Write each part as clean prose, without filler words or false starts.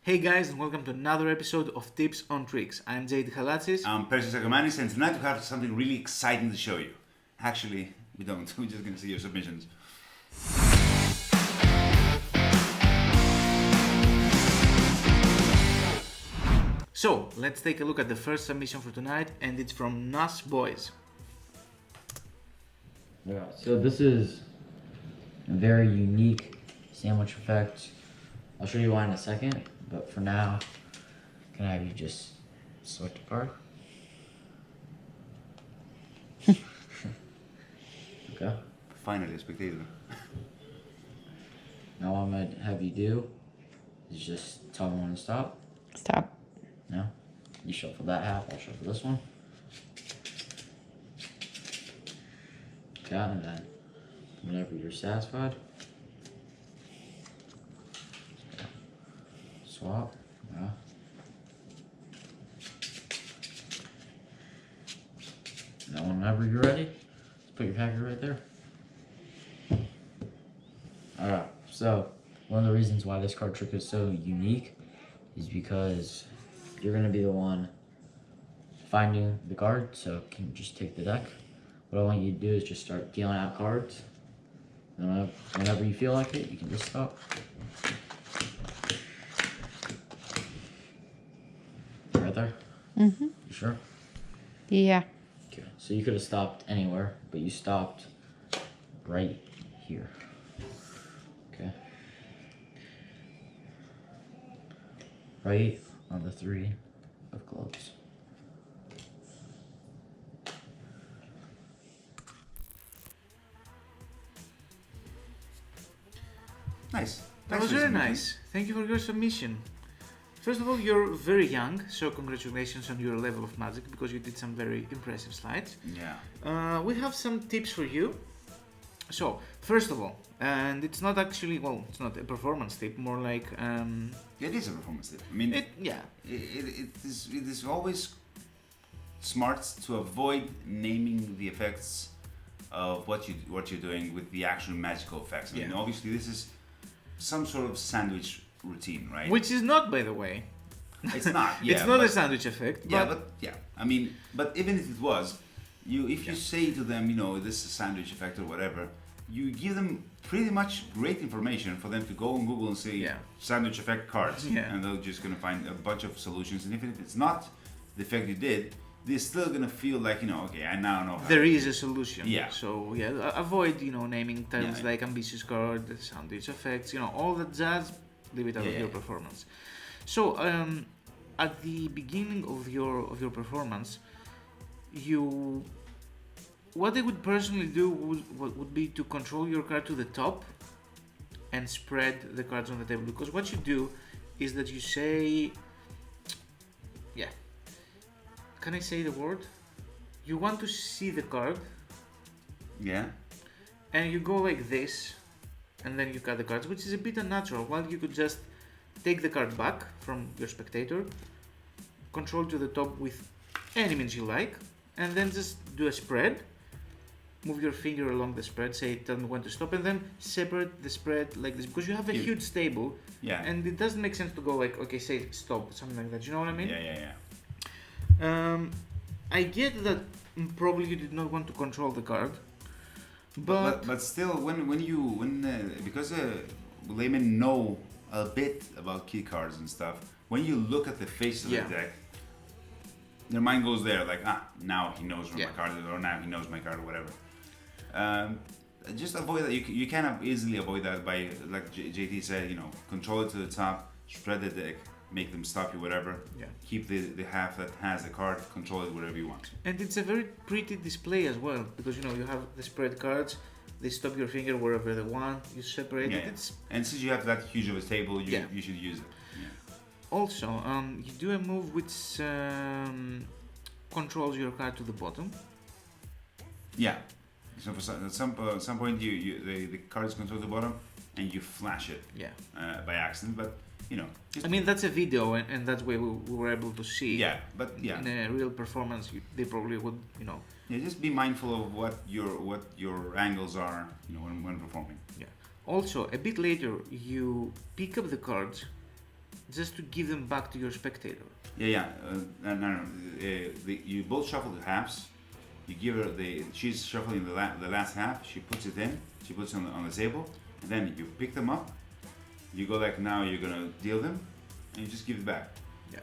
Hey guys, and welcome to another episode of Tips on Tricks. I'm Jade Halatsis. I'm Persis Agomanis, and tonight we have something really exciting to show you. Actually, we don't. We're just going to see your submissions. So, let's take a look at the first submission for tonight, and it's from Nas Boyz. Yeah, so this is a very unique sandwich effect. I'll show you why in a second, but for now, can I have you just select a card? Okay. Finally, a spectator. Now what I'm going to have you do is just tell me when to stop. Stop. No? You shuffle that half, I'll shuffle this one. Okay, and then whenever you're satisfied, swap. Yeah. Now whenever you're ready, just put your packer right there. Alright, so one of the reasons why this card trick is so unique is because you're going to be the one finding the card, so you can just take the deck. What I want you to do is just start dealing out cards. And whenever you feel like it, you can just stop. Right there? Mm-hmm. You sure? Yeah. Okay, so you could have stopped anywhere, but you stopped right here. Okay. Right on the 3 of clubs. Nice. That was very nice. Thank you for your submission. First of all, you're very young, so congratulations on your level of magic because you did some very impressive slides. Yeah. We have some tips for you. So, first of all, and it's not actually, well, it's not a performance tip, more like, It is a performance tip. I mean, it is always smart to avoid naming the effects of what you're doing with the actual magical effects. I mean, Yeah. obviously, this is some sort of sandwich routine, right? which is not, by the way. It's not. Yeah, It's not but- a sandwich effect, Yeah, but but yeah, I mean, but even if it was, if you say to them, this is a sandwich effect or whatever, you give them pretty much great information for them to go on Google and say Yeah. sandwich effect cards, Yeah. and they're just gonna find a bunch of solutions. And if it's not the effect you did, they're still gonna feel like okay, I now know how. there is a solution. Yeah. So avoid naming terms Yeah. like ambitious card, sandwich effects, all that jazz. Leave it out of Yeah. your performance. So at the beginning of your performance, what I would personally do would be to control your card to the top and spread the cards on the table, because what you do is that you say, can I say the word? You want to see the card Yeah. and you go like this and then you cut the cards, which is a bit unnatural. While you could just take the card back from your spectator, control to the top with any means you like, and then just do a spread. Move your finger along the spread, tell me when to stop, and then separate the spread like this, because you have a Yeah. huge table, Yeah. and it doesn't make sense to go like, okay, say stop, something like that. You know what I mean? Yeah. I get that probably you did not want to control the card, But still, because laymen know a bit about key cards and stuff, when you look at the face of Yeah. the deck, their mind goes there, like, now he knows where Yeah. my card is, or now he knows my card, or whatever. Just avoid that. You kind of easily avoid that by, like JT said, control it to the top, spread the deck, make them stop you, whatever. Yeah. Keep the half that has the card, control it whatever you want. And it's a very pretty display as well, because you have the spread cards, they stop your finger wherever they want, you separate it. Yeah. It's And since you have that huge of a table, Yeah. you should use it. Yeah. also you do a move which controls your card to the bottom. Yeah. So at some point, the card is controlled at the bottom, and you flash it Yeah. by accident. But just I mean, that's a video, and that's where we were able to see. yeah. But yeah, In a real performance, they probably would, yeah. Just be mindful of what your angles are, when performing. Also, a bit later, you pick up the cards just to give them back to your spectator. Yeah. No. You both shuffle the halves. You give her she's shuffling the last half. She puts it in. She puts it on the table, and then you pick them up. You go like, now you're gonna deal them, and you just give it back. Yeah.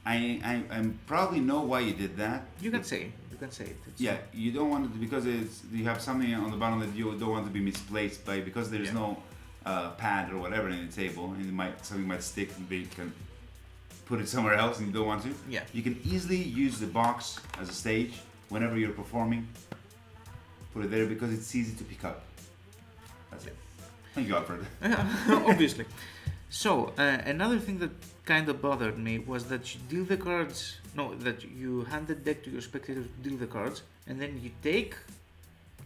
I probably know why you did that. You can say it. Yeah, you don't want it because you have something on the bottom that you don't want to be misplaced because there's no pad or whatever in the table, and something might stick, and they can put it somewhere else, and you don't want to. Yeah. You can easily use the box as a stage whenever you're performing. Put it there because it's easy to pick up. That's it. Thank you, Alfred. Obviously. So another thing that kind of bothered me was that you deal the cards. No, that you hand the deck to your spectator to deal the cards, and then you take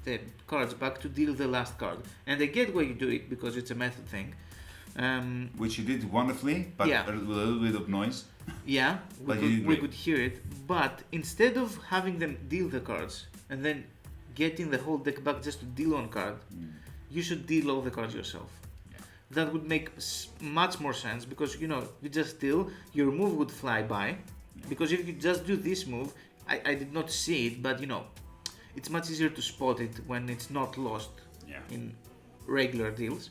the cards back to deal the last card. And I get why you do it because it's a method thing. Which you did wonderfully, but yeah. with a little bit of noise. Yeah, we could hear it. But instead of having them deal the cards and then getting the whole deck back just to deal one card, you should deal all the cards yourself. That would make much more sense because you just deal, your move would fly by. Because if you just do this move, I did not see it, but it's much easier to spot it when it's not lost in regular deals.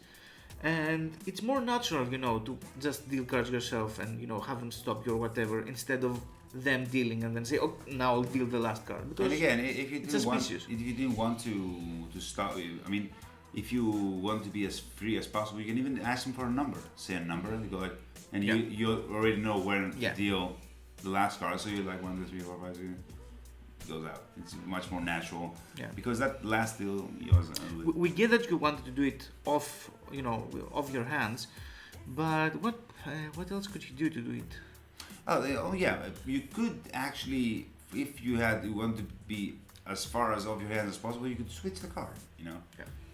And it's more natural, to just deal cards yourself and, have them stop you or whatever, instead of them dealing and then say, oh, now I'll deal the last card. Because and again, if you didn't want to stop, I mean, if you want to be as free as possible, you can even ask them for a number. Say a number, and you go like, and you already know when to deal the last card, so you're like 1, 2, 3, 4, 5, 6, it goes out. It's much more natural because that last deal was. We get that you wanted to do it off your hands, but what else could you do to do it? Oh yeah, you could actually, if you want to be as far as off your hands as possible, you could switch the card.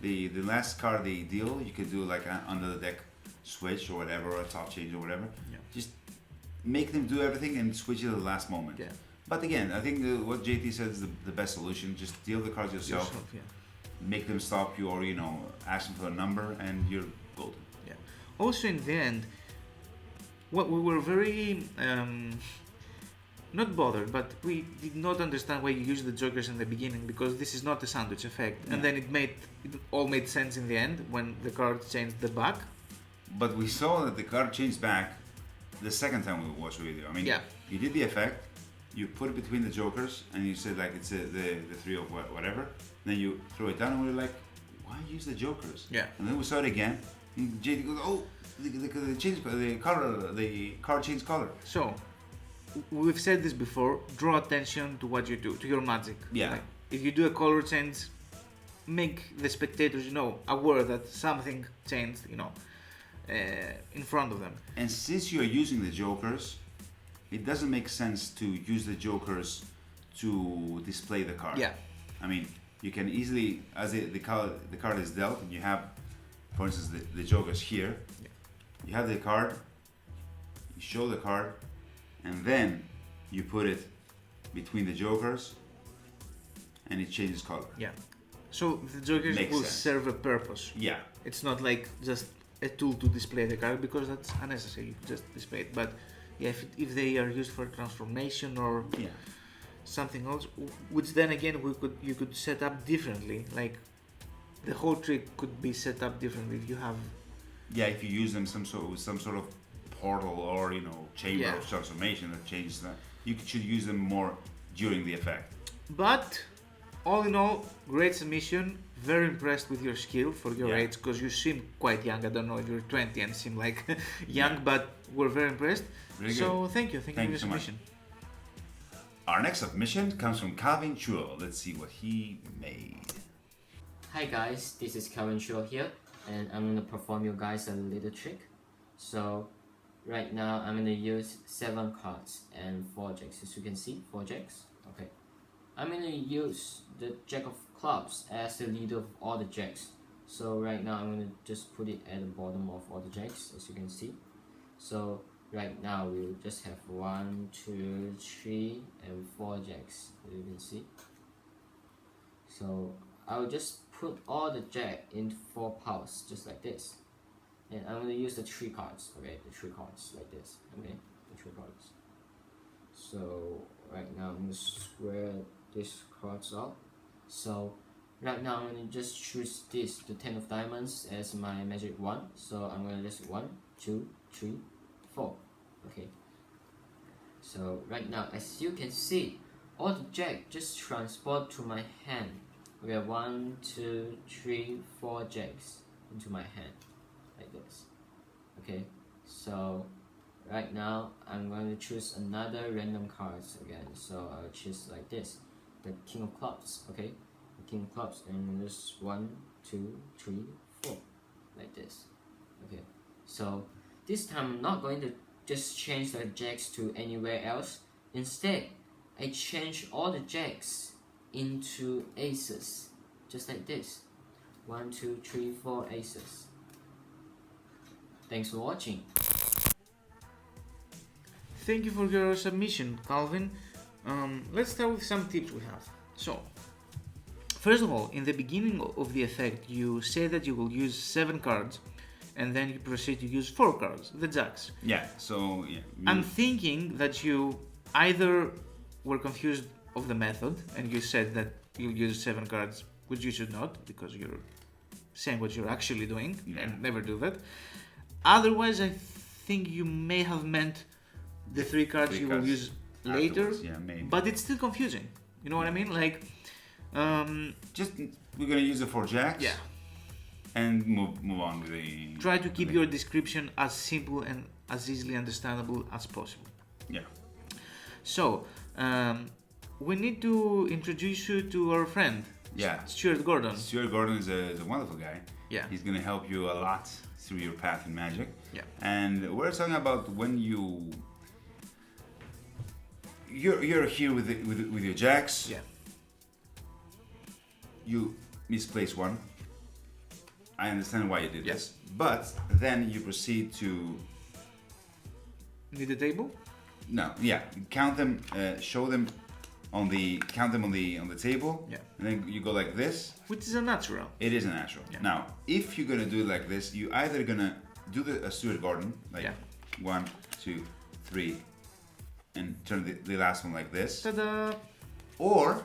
The last card they deal, you could do like under the deck switch or whatever, or a top change or whatever. Just make them do everything and switch it at the last moment. But again, I think what JT said is the best solution. Just deal the cards yourself. Make them stop you, or ask them for a number, and you're golden. Also, in the end, we were very not bothered, but we did not understand why you used the jokers in the beginning, because this is not a sandwich effect. And then it all made sense in the end when the card changed the back. But we saw that the card changed back the second time we watched the video. I mean, you did the effect, you put it between the jokers, and you said like it's the three of whatever. Then you throw it down, and we were like, why use the jokers? And then we saw it again, and JD goes, oh, the card changed color. So, we've said this before, draw attention to what you do, to your magic. Like, if you do a color change, make the spectators, aware that something changed, in front of them. And since you're using the jokers, it doesn't make sense to use the jokers to display the card. I mean, you can easily, as the card is dealt, and you have, for instance, the jokers here. You have the card, you show the card, and then you put it between the jokers, and it changes color. So the jokers will serve a purpose. It's not like just a tool to display the card, because that's unnecessary. You just display it. But if they are used for transformation or something else, which then again you could set up differently. Like the whole trick could be set up differently if you have. If you use them some sort of portal or chamber of transformation that changes that, you should use them more during the effect. But all in all, great submission. Very impressed with your skill for your age, because you seem quite young. I don't know if you're 20 and seem like young, but we're very impressed. Really so good. Thank you for your submission. Our next submission comes from Chul. Let's see what he made. Hi guys, this is Chul here, and I'm gonna perform you guys a little trick. So right now I'm gonna use 7 cards and 4 jacks. As you can see, 4 jacks. Okay, I'm gonna use the Jack of Clubs as the leader of all the jacks. So right now I'm gonna just put it at the bottom of all the jacks, as you can see. So right now we'll just have 1, 2, 3, and 4 jacks, as you can see. So I'll just put all the jack in 4 piles, just like this. And I'm gonna use the 3 cards. Okay, the 3 cards like this. Okay, the 3 cards. So right now I'm gonna square these cards out. So right now I'm gonna just choose this, the 10 of diamonds, as my magic wand. So I'm gonna just 1, 2, 3, 4. Okay. So right now, as you can see, all the jack just transport to my hand. We have 1, 2, 3, 4 jacks into my hand, like this. Okay. So right now I'm going to choose another random cards again. So I'll choose like this, the King of Clubs. Okay, the King of Clubs, and just 1, 2, 3, 4, like this. Okay. So this time I'm not going to just change the jacks to anywhere else. Instead, I change all the jacks into aces, just like this. 1, 2, 3, 4 aces. Thanks for watching. Thank you for your submission, Calvin. Let's start with some tips we have. So, first of all, in the beginning of the effect, you say that you will use 7 cards, and then you proceed to use 4 cards, the jacks. Yeah, so yeah. I'm thinking that you either were confused of the method and you said that you use 7 cards, which you should not, because you're saying what you're actually doing, and never do that. Otherwise, I think you may have meant the 3 cards you will use later, maybe. But it's still confusing. You know what I mean? Like, just we're gonna use the 4 jacks. Yeah. And move on with the. Try to keep your description as simple and as easily understandable as possible. Yeah. So, we need to introduce you to our friend. Yeah. Stuart Gordon. Stuart Gordon is a wonderful guy. Yeah. He's gonna help you a lot through your path in magic. Yeah. And we're talking about when you're here with your jacks. Yeah. You misplace 1. I understand why you did Yes. this, but then you proceed to. Need the table? No, yeah, count them, show them count them on the table. Yeah. And then you go like this. Which is a natural. It is a natural. Yeah. Now, if you're gonna do it like this, you either gonna do a Stuart Gordon, like 1, 2, 3, and turn the last one like this. Ta-da! Or,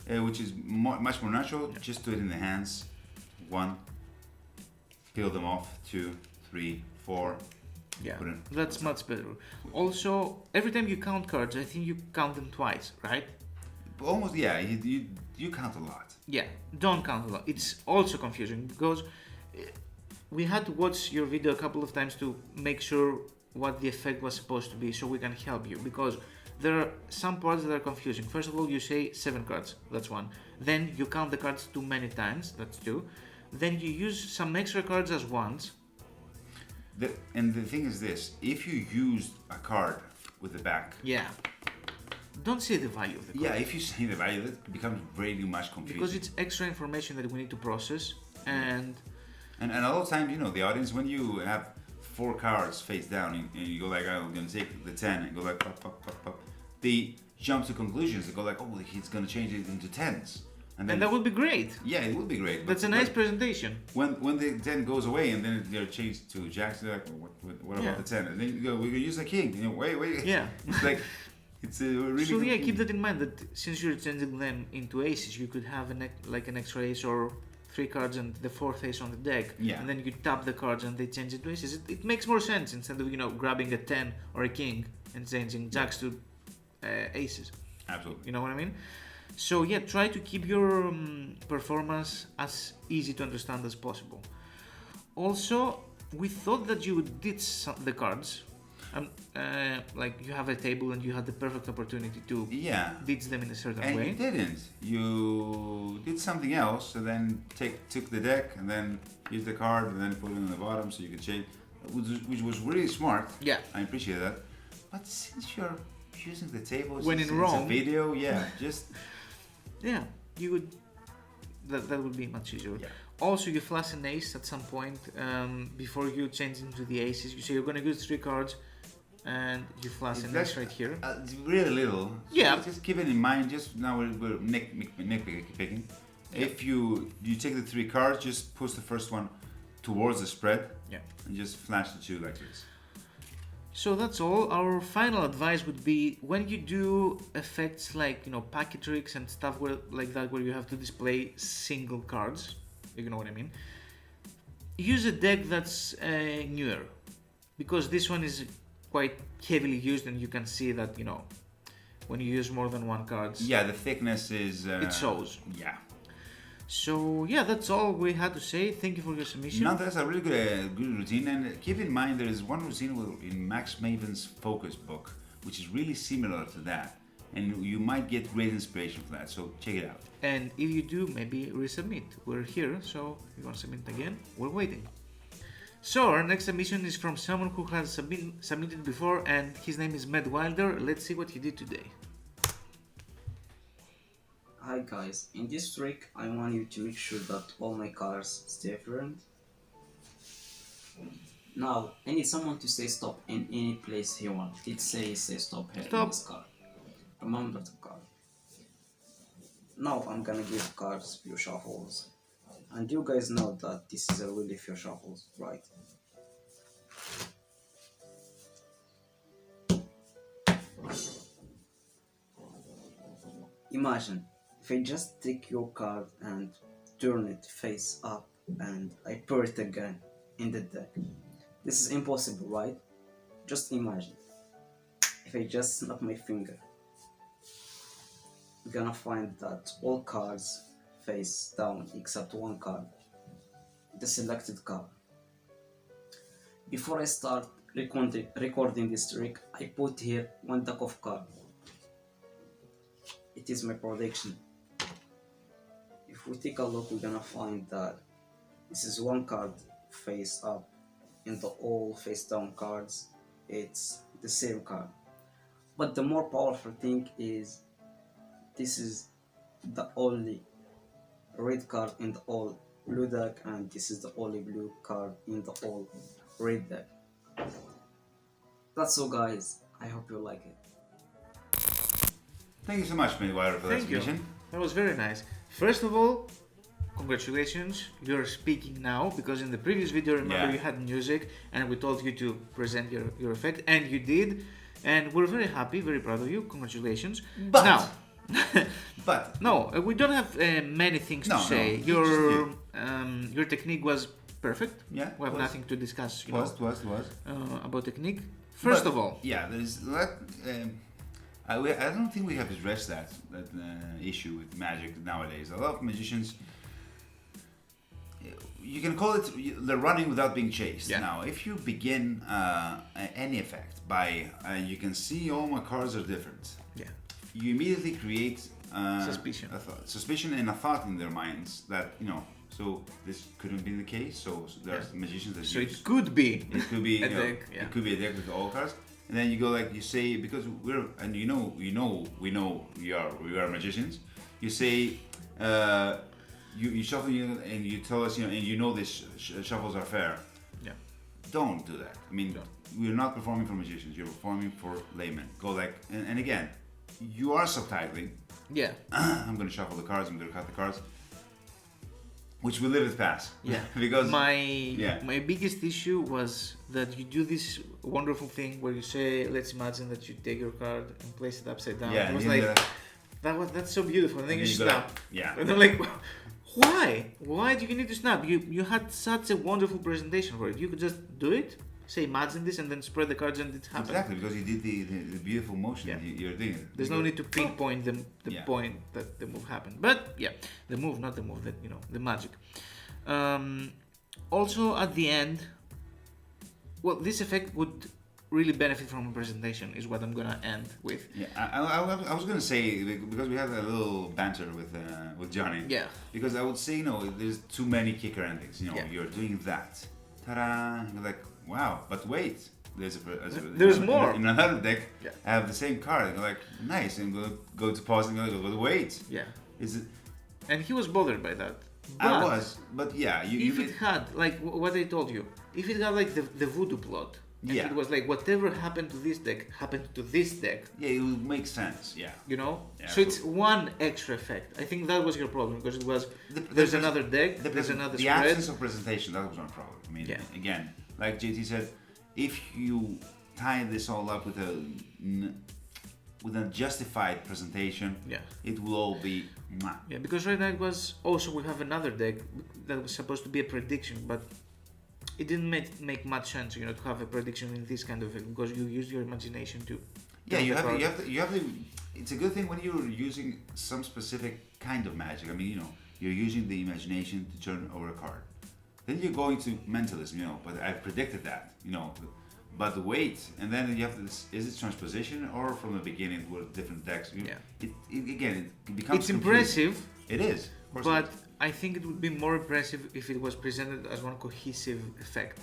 which is much more natural, just do it in the hands. 1, peel them off. 2, 3, 4. Yeah, that's much better. Also, every time you count cards, I think you count them twice, right? Almost, yeah. You count a lot. Yeah, don't count a lot. It's also confusing because we had to watch your video a couple of times to make sure what the effect was supposed to be, so we can help you, because there are some parts that are confusing. First of all, you say 7 cards, that's 1. Then you count the cards too many times, that's 2. Then you use some extra cards as ones. And the thing is this, if you used a card with the back. Yeah. Don't say the value of the card. Yeah, if you say the value, it becomes really much confusing. Because it's extra information that we need to process, and a lot of times, the audience, when you have 4 cards face down and you go like, I'm going to take the 10 and go like, pop, pop, pop, pop. They jump to conclusions. They go like, oh, he's going to change it into 10s. And that would be great. Yeah, it would be great. That's a nice presentation. When the 10 goes away and then they're changed to jacks, they're like, what about the 10? And then you go, we're going to use a king. Wait. Yeah. It's like, it's a really So yeah, keep that in mind, that since you're changing them into aces, you could have an extra ace or 3 cards and the 4th ace on the deck. Yeah. And then you tap the cards and they change it to aces. It makes more sense instead of, grabbing a 10 or a king and changing jacks to aces. Absolutely. You know what I mean? So yeah, try to keep your performance as easy to understand as possible. Also, we thought that you did the cards. Like you have a table and you had the perfect opportunity to ditch them in a certain way. And you didn't. You did something else, and then took the deck and then used the card and then put it on the bottom so you could change, which was really smart. Yeah. I appreciate that. But since you're using the table when in it's Rome, a video, just you would. That would be much easier. Yeah. Also, you flash an ace at some point before you change into the aces. You say you're going to use 3 cards, and you flash an ace right here. It's really little. Yeah. So just keep it in mind. Just now we're nitpicking. Yeah. If you take the 3 cards, just push the first one towards the spread. Yeah. And just flash the two like this. So that's all. Our final advice would be when you do effects like packet tricks and stuff like that, where you have to display single cards, if you know what I mean. Use a deck that's newer, because this one is quite heavily used, and you can see that when you use more than one card. Yeah, the thickness is. It shows. Yeah. So yeah, that's all we had to say. Thank you for your submission. No, that's a really good routine, and keep in mind there is one routine in Max Maven's Focus book, which is really similar to that, and you might get great inspiration from that. So check it out. And if you do, maybe resubmit. We're here, so if you want to submit again, we're waiting. So our next submission is from someone who has submitted before, and his name is Matt Wilder. Let's see what he did today. Hi guys, in this trick I want you to make sure that all my cars stay current. Now I need someone to say stop in any place he wants. Let's say stop here in this car. Remember the car. Now I'm gonna give cars few shuffles. And you guys know that this is a really few shuffles, right? Imagine if I just take your card and turn it face up and I put it again in the deck. This is impossible, right? Just imagine. If I just snap my finger, you're gonna find that all cards face down except one card, the selected card. Before I start recording this trick, I put here one deck of cards. It is my prediction. If we take a look, we're gonna find that this is one card face up. In the all face down cards, it's the same card. But the more powerful thing is this is the only red card in the all blue deck, and this is the only blue card in the all red deck. That's all guys, I hope you like it. Thank you so much, Midwire, for that Thank you. submission. That was very nice. First of all, congratulations, you're speaking now, because in the previous video, remember, you had music and we told you to present your effect, and you did, and we're very happy, very proud of you. Congratulations. But now, but no, we don't have many things to say. Your technique was perfect. Yeah, we have nothing to discuss. Was. About technique. First of all, yeah, there's I don't think we have addressed that issue with magic nowadays. A lot of magicians, you can call it, they're running without being chased. Yeah. Now, if you begin any effect by, you can see all my cards are different. Yeah. You immediately create Suspicion. Suspicion and a thought in their minds that, so this couldn't be the case. So there's magicians that so use. it could be. It could be a deck. Yeah. It could be a deck with all cards. And then you go you say, because we're, and we know we are magicians. You say, you shuffle and you tell us, and this shuffles are fair. Yeah. Don't do that. I mean, we're not performing for magicians. You're performing for laymen. Go and again, you are subtitling. Yeah. I'm gonna shuffle the cards. I'm gonna cut the cards. Which we live with pass. Yeah. Because my biggest issue was that you do this wonderful thing where you say, let's imagine that you take your card and place it upside down. Yeah, it was that's so beautiful. And then you snap. And I'm like, why? Why do you need to snap? You had such a wonderful presentation for it. You could just do it. Say imagine this and then spread the cards and it happens. Exactly, because you did the beautiful motion. Yeah. You're doing it. There's no need to pinpoint the point that the move happened. But yeah, the move, not the move, the magic. Also at the end, well, this effect would really benefit from a presentation is what I'm gonna end with. Yeah, I was gonna say, because we had a little banter with Johnny. Yeah. Because I would say, there's too many kicker endings. You're doing that. Ta-da! You're like, wow, but wait, there's more. In another deck, I have the same card. And you're like, nice, and go to pause and go, wait. Yeah. Is it? And he was bothered by that. I was, but yeah, if it had, like what I told you, if it had like the voodoo plot, And it was like whatever happened to this deck happened to this deck. Yeah, it would make sense. Yeah. You know? Yeah, so it's one extra effect. I think that was your problem because it was there's another deck, there's another the spread. absence of presentation, that was my problem. I mean, again, like JT said, if you tie this all up with a justified presentation, it will all be yeah, because right now it was also we have another deck that was supposed to be a prediction, but it didn't make much sense, you know, to have a prediction in this kind of effect because you use your imagination to. Yeah, you have the. It's a good thing when you're using some specific kind of magic. I mean, you know, you're using the imagination to turn over a card. Then you're going to mentalism, you know. But I predicted that, you know. But wait, and then you have this: is it transposition or from the beginning with different decks? It becomes. It's impressive. It is, but I think it would be more impressive if it was presented as one cohesive effect.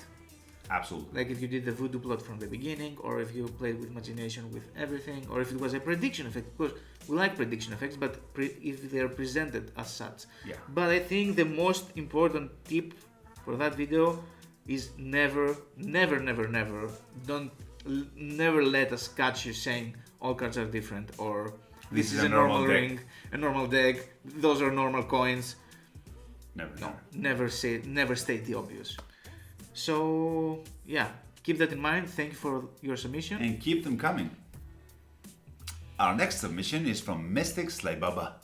Absolutely. Like if you did the voodoo plot from the beginning, or if you played with imagination with everything, or if it was a prediction effect. Because we like prediction effects, but if they're presented as such. Yeah. But I think the most important tip for that video is never let us catch you saying all cards are different or this is a normal ring, a normal deck, those are normal coins. Never state the obvious. So yeah, keep that in mind. Thank you for your submission. And keep them coming. Our next submission is from Mystic Sly Baba.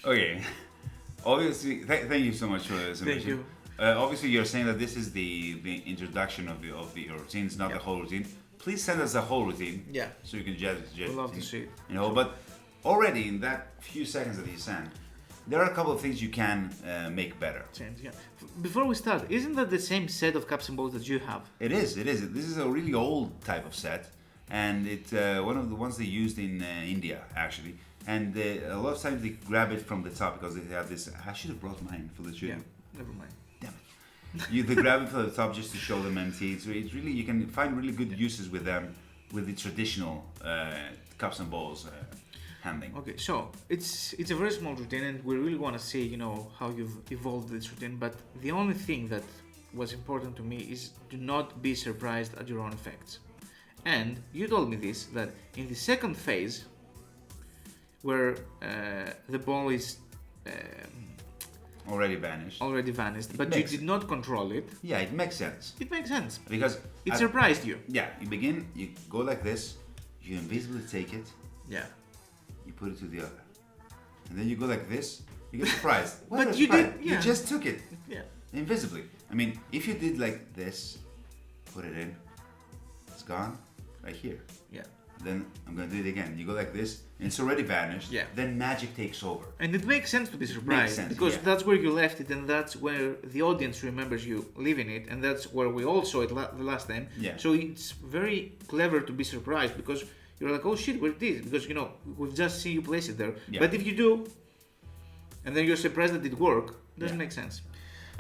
Okay, obviously, thank you so much for the submission. Thank you. Obviously, you're saying that this is the introduction of the routine. It's not the whole routine. Please send us the whole routine. Yeah. So you can judge. We'd love to see it. You know, but already in that few seconds that you sent, there are a couple of things you can make better. Change, yeah. Before we start, isn't that the same set of caps and balls that you have? It is. This is a really old type of set, and it's one of the ones they used in India actually. And a lot of times they grab it from the top because they have this. I should have brought mine for the shoot. Yeah, never mind. Damn it. They grab it from the top just to show them empty. So it's really, you can find really good uses with them, with the traditional cups and balls handling. Okay, so it's a very small routine, and we really want to see, you know, how you've evolved this routine. But the only thing that was important to me is do not be surprised at your own effects. And you told me this, that in the second phase, where the ball is already vanished, but you did not control it. Yeah, it makes sense. It makes sense because it surprised you. Yeah, you go like this, you invisibly take it. Yeah. You put it to the other, and then you go like this. You get surprised. But you did. Yeah. You just took it. Yeah. Invisibly. I mean, if you did like this, put it in. It's gone, right here. Yeah. Then I'm gonna do it again. You go like this, and it's already vanished. Yeah. Then magic takes over. And it makes sense to be surprised because that's where you left it, and that's where the audience remembers you leaving it, and that's where we all saw it the last time. Yeah. So it's very clever to be surprised because you're like, oh shit, where it is? Because you know we've just seen you place it there. Yeah. But if you do, and then you're surprised that it worked, doesn't make sense.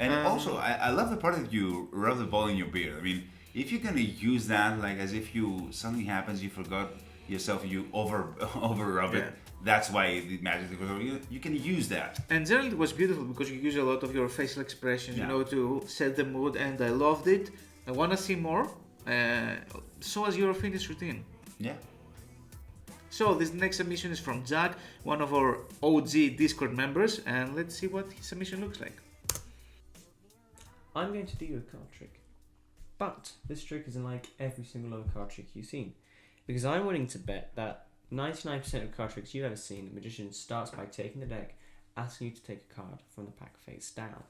And also, I love the part that you rub the ball in your beard. I mean, if you're gonna use that, like as if something happens, you forgot yourself, you over rub it. That's why the magic goes over. You can use that. And generally, it was beautiful because you use a lot of your facial expressions, you know, to set the mood. And I loved it. I want to see more. So as your finished routine. Yeah. So this next submission is from Jack, one of our OG Discord members, and let's see what his submission looks like. I'm going to do you a card trick, but this trick isn't like every single other card trick you've seen, because I'm willing to bet that 99% of card tricks you've ever seen, the magician starts by taking the deck asking you to take a card from the pack face down.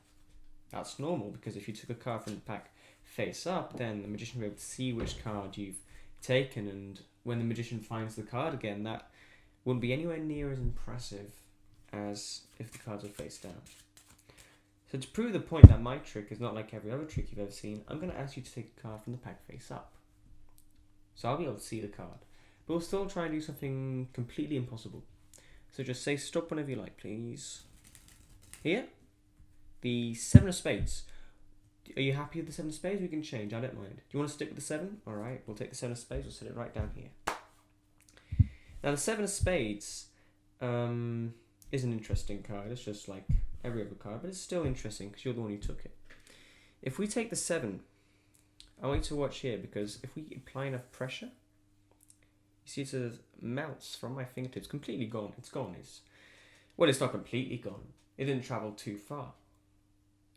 That's normal, because if you took a card from the pack face up, then the magician will be able to see which card you've taken, and when the magician finds the card again, that wouldn't be anywhere near as impressive as if the cards were face down. So to prove the point that my trick is not like every other trick you've ever seen, I'm going to ask you to take a card from the pack face up. So I'll be able to see the card, but we'll still try and do something completely impossible. So just say stop whenever you like, please. Here, the 7 of spades. Are you happy with the 7 of spades? We can change, I don't mind. Do you want to stick with the 7? Alright, we'll take the 7 of spades, we'll set it right down here. Now the 7 of spades is an interesting card. It's just like every other card, but it's still interesting because you're the one who took it. If we take the 7, I want you to watch here, because if we apply enough pressure, you see it sort of melts from my fingertips, completely gone. It's gone. It's not completely gone. It didn't travel too far.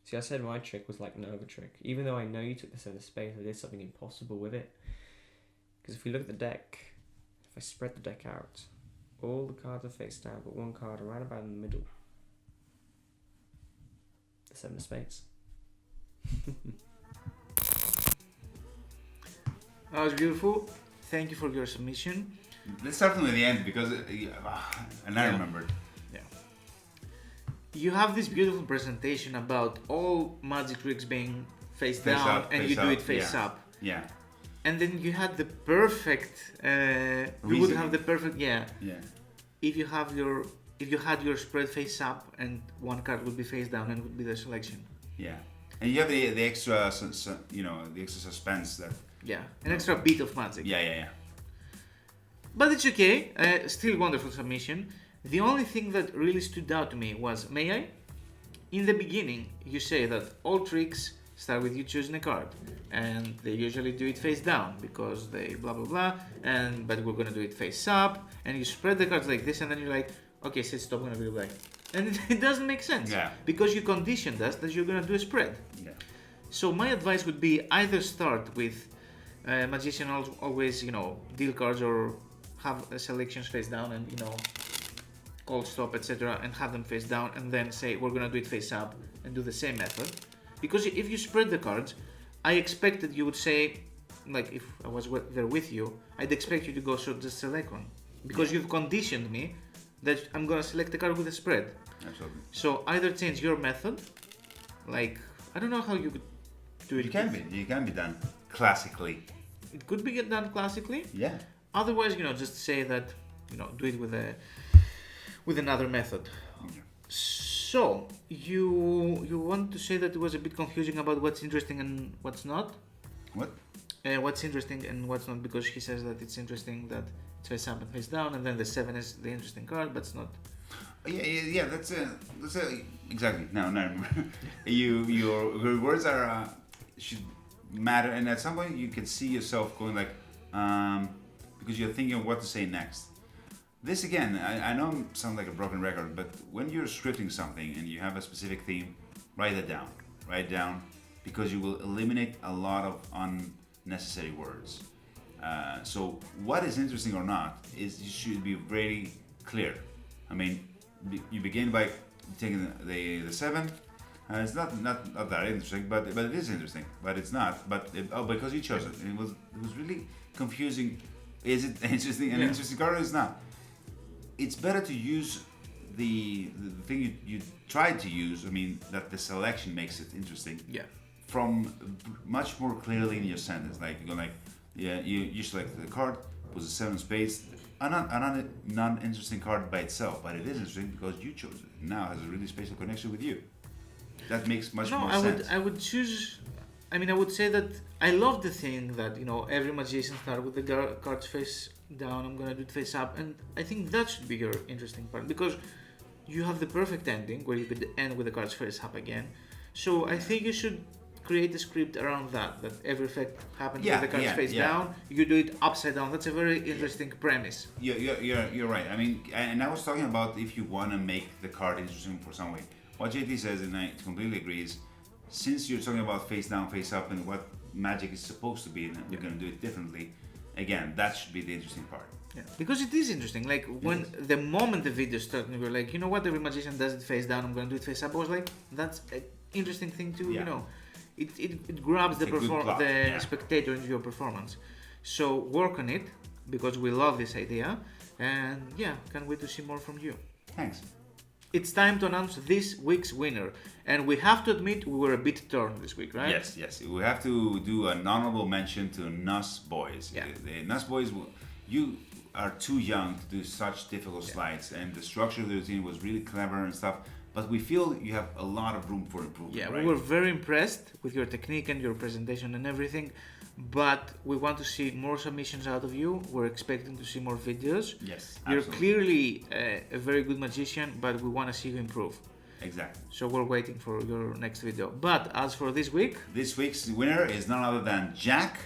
See, I said my trick was like no other trick. Even though I know you took the 7 of spades, I did something impossible with it. Because if we look at the deck, if I spread the deck out, all the cards are face down, but one card around about in the middle. The 7 of spades. That was beautiful. Thank you for your submission. Let's start from the end, because and I remembered. You have this beautiful presentation about all magic tricks being face down, up, and face you do up, it face yeah. up. Yeah. And then you had the perfect. You would have the perfect. Yeah. If you had your spread face up, and one card would be face down, and would be the selection. Yeah. And you have the extra, the extra suspense that. Yeah, an extra bit of magic. Yeah. But it's okay. Still wonderful submission. The only thing that really stood out to me was, may I? In the beginning, you say that all tricks start with you choosing a card, and they usually do it face down because they blah blah blah, but we're gonna do it face up, and you spread the cards like this, and then you're like, okay, sit, stop, gonna be black, and it doesn't make sense. Yeah. Because you conditioned us that you're gonna do a spread. Yeah. So my advice would be either start with magician always deal cards, or have selections face down, and call stop, etc., and have them face down, and then say we're gonna do it face up and do the same method. Because if you spread the cards, I expected you would say, like if I was there with you, I'd expect you to go, so just select one, because you've conditioned me that I'm gonna select the card with a spread. Absolutely. So either change your method, like I don't know how you could do it. You can be done classically. It could be done classically. Yeah. Otherwise, just say that, do it with another method. Yeah. So you want to say that it was a bit confusing about what's interesting and what's not? What? What's interesting and what's not, because he says that it's interesting that it's face up and face down, and then the 7 is the interesting card, but it's not. Yeah. That's exactly. No, I remember. Your words should matter, and at some point you can see yourself going like, because you're thinking of what to say next. This again, I know I sound like a broken record, but when you're scripting something and you have a specific theme, write it down. Write it down, because you will eliminate a lot of unnecessary words. So what is interesting or not is you should be very clear. I mean, you begin by taking the 7. It's not that interesting, but it is interesting. But it's not. But because you chose it, it was really confusing. Is it interesting? An interesting card, or is not? It's better to use the thing you tried to use. I mean, that the selection makes it interesting. Yeah. From much more clearly in your sentence, like you go like, you select the card, was a 7 of spades, a non-interesting card by itself, but it is interesting because you chose it. Now it has a really special connection with you. That makes much more sense. I would choose. I mean, I would say that I love the thing that every magician starts with the cards face down. I'm gonna do it face up, and I think that should be your interesting part, because you have the perfect ending where you could end with the cards face up again. So I think you should create a script around that every effect happens with the cards face down. You do it upside down. That's a very interesting premise. You're right. I mean, and I was talking about if you want to make the card interesting for some way. What JT says, and I completely agree, is since you're talking about face down, face up, and what magic is supposed to be, and we're going to do it differently, again, that should be the interesting part. Yeah, because it is interesting. Like when the moment the video started, we were like, you know what? Every magician does it face down. I'm going to do it face up. I was like, that's an interesting thing to, you know, it grabs It's the spectator into your performance. So work on it because we love this idea, and yeah, can't wait to see more from you. Thanks. It's time to announce this week's winner, and we have to admit we were a bit torn this week, right? Yes. We have to do an honorable mention to Nas Boyz. Yeah. The Nas Boyz, you are too young to do such difficult slides, and the structure of the routine was really clever and stuff. But we feel you have a lot of room for improvement. Yeah, right? we were very impressed with your technique and your presentation and everything, but we want to see more submissions out of you. We're expecting to see more videos. Yes, You're absolutely. clearly a very good magician, but we want to see you improve. Exactly. So we're waiting for your next video. But as for this week, This week's winner is none other than Jack,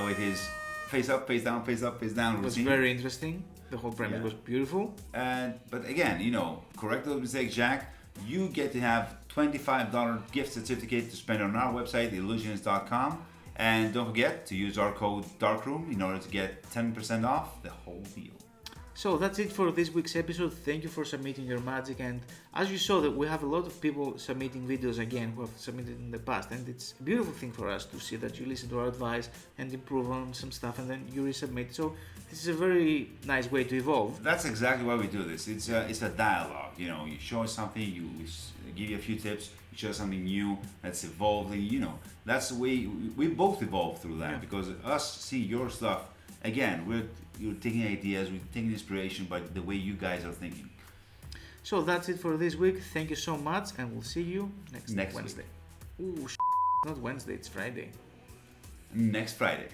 with his face up, face down, face up, face down it was routine. very interesting. The whole premise was beautiful. But again, correct those mistakes, Jack. You get to have $25 gift certificate to spend on our website, illusionist.com. And don't forget to use our code DARKROOM in order to get 10% off the whole deal. So that's it for this week's episode. Thank you for submitting your magic, and as you saw that we have a lot of people submitting videos again who have submitted in the past, and it's a beautiful thing for us to see that you listen to our advice and improve on some stuff and then you resubmit. So this is a very nice way to evolve. That's exactly why we do this. It's a dialogue. You show us something, we give you a few tips, you show us something new that's evolving. That's the way we both evolve through that, because us see your stuff. Again, you're taking ideas, we're taking inspiration by the way you guys are thinking. So that's it for this week. Thank you so much, and we'll see you next Wednesday. Week. Ooh, not Wednesday, it's Friday. Next Friday.